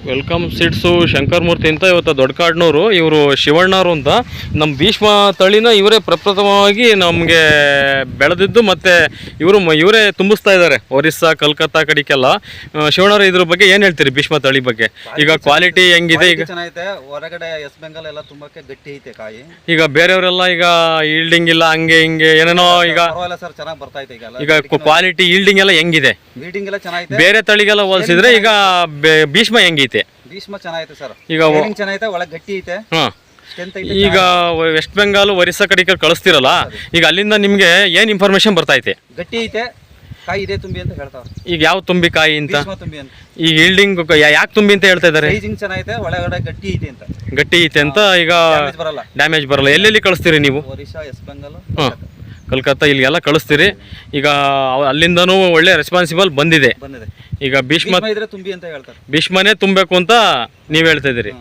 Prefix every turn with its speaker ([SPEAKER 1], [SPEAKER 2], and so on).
[SPEAKER 1] Welcome seeds Shankaramurthy ಅಂತ ಇವತ್ತು ದೊಡ್ಡಕಾಡ್ನವರು. ಇವರು ಶಿವಣ್ಣವರು ಅಂತ ನಮ್ಮ ಭೀಷ್ಮ ತಳಿನ ಇವರೇ ಪ್ರಪ್ರಥಮವಾಗಿ ನಮಗೆ ಬೆಳೆದಿದ್ದು ಮತ್ತು ಇವರೇ ತುಂಬಿಸ್ತಾ ಇದ್ದಾರೆ ಒರಿಸ್ಸಾ ಕಲ್ಕತ್ತಾ ಕಡೆಗೆಲ್ಲ. ಶಿವಣ್ಣವರು ಇದ್ರ ಬಗ್ಗೆ ಏನು ಹೇಳ್ತೀರಿ ಭೀಷ್ಮ ತಳಿ ಬಗ್ಗೆ? ಈಗ ಕ್ವಾಲಿಟಿ ಹೆಂಗಿದೆ? ಈಗ
[SPEAKER 2] ಚೆನ್ನಾಗೈತೆ. ಹೊರಗಡೆ ವೆಸ್ಟ್ ಬೆಂಗಾಲ್ ಎಲ್ಲ ತುಂಬಕ್ಕೆ ಗಟ್ಟಿ ಐತೆ ಕಾಯಿ.
[SPEAKER 1] ಈಗ ಬೇರೆಯವರೆಲ್ಲ ಈಗ ಈಲ್ಡಿಂಗ್ ಇಲ್ಲ ಹಂಗೆ ಹಿಂಗೆ ಏನೇನೋ ಈಗ
[SPEAKER 2] ಸರ್ ಚೆನ್ನಾಗಿ ಬರ್ತಾ ಐತೆ.
[SPEAKER 1] ಈಗ ಕ್ವಾಲಿಟಿ ಈಲ್ಡಿಂಗ್ ಎಲ್ಲ ಹೆಂಗಿದೆ?
[SPEAKER 2] ಈಲ್ಡಿಂಗ್ ಎಲ್ಲ ಚೆನ್ನಾಗೈತೆ.
[SPEAKER 1] ಬೇರೆ ತಳಿಗೆಲ್ಲ ಹೋಲಿಸಿದ್ರೆ ಈಗ ಭೀಷ್ಮ ಹೆಂಗೈತೆ?
[SPEAKER 2] ಭೀಷ್ಮ ಚೆನ್ನಾಗೈತೆ ಸರ್.
[SPEAKER 1] ಈಗ
[SPEAKER 2] ಚೆನ್ನಾಗೈತೆ, ಒಳಗೆ ಗಟ್ಟಿ ಐತೆ.
[SPEAKER 1] ಈಗ ವೆಸ್ಟ್ ಬೆಂಗಾಲ್ ಒರಿಸ್ಸಾ ಕಡೆಗೆ ಕಳಿಸ್ತಿರಲ್ಲ, ಈಗ ಅಲ್ಲಿಂದ ನಿಮ್ಗೆ ಏನ್ ಇನ್ಫಾರ್ಮೇಶನ್ ಬರ್ತೈತೆ?
[SPEAKER 2] ಗಟ್ಟಿ ಐತೆ, ಕಾಯಿ ಇದೆ ತುಂಬಿ ಅಂತ ಹೇಳ್ತಾವ್ರೆ.
[SPEAKER 1] ಈಗ ಯಾವ ತುಂಬಿ ಕಾಯಿ ಅಂತ?
[SPEAKER 2] ತುಂಬಿ ಅಂತ.
[SPEAKER 1] ಈಗ ಈಲ್ಡಿಂಗ್ ಯಾಕೆ ತುಂಬಿ ಅಂತ ಹೇಳ್ತಾ ಇದಾರೆ?
[SPEAKER 2] ಸೈಜಿಂಗ್ ಚೆನ್ನಾಗೈತೆ, ಒಳಗಡೆ ಗಟ್ಟಿ ಐತೆ ಅಂತ.
[SPEAKER 1] ಗಟ್ಟಿ ಐತೆ ಅಂತ. ಈಗ ಡ್ಯಾಮೇಜ್ ಬರಲ್ಲ. ಎಲ್ಲೆಲ್ಲಿ ಕಳಿಸ್ತೀರಿ ನೀವು?
[SPEAKER 2] ಒರಿಸ್ಸಾ, ವೆಸ್ಟ್ ಬೆಂಗಾಲ್,
[SPEAKER 1] ಕಲ್ಕತ್ತಾ ಇಲ್ಲಿಗೆಲ್ಲ ಕಳಿಸ್ತೀರಿ. ಈಗ ಅಲ್ಲಿಂದನೂ ಒಳ್ಳೆ ರೆಸ್ಪಾನ್ಸಿಬಲ್ ಬಂದಿದೆ.
[SPEAKER 2] ಬಂದಿದೆ.
[SPEAKER 1] ಈಗ ಭೀಷ್ಮ
[SPEAKER 2] ತುಂಬಿ ಅಂತ ಹೇಳ್ತಾರೆ.
[SPEAKER 1] ಭೀಷ್ಮನೇ ತುಂಬಬೇಕು ಅಂತ ನೀವ್ ಹೇಳ್ತಾ ಇದೀರಿ.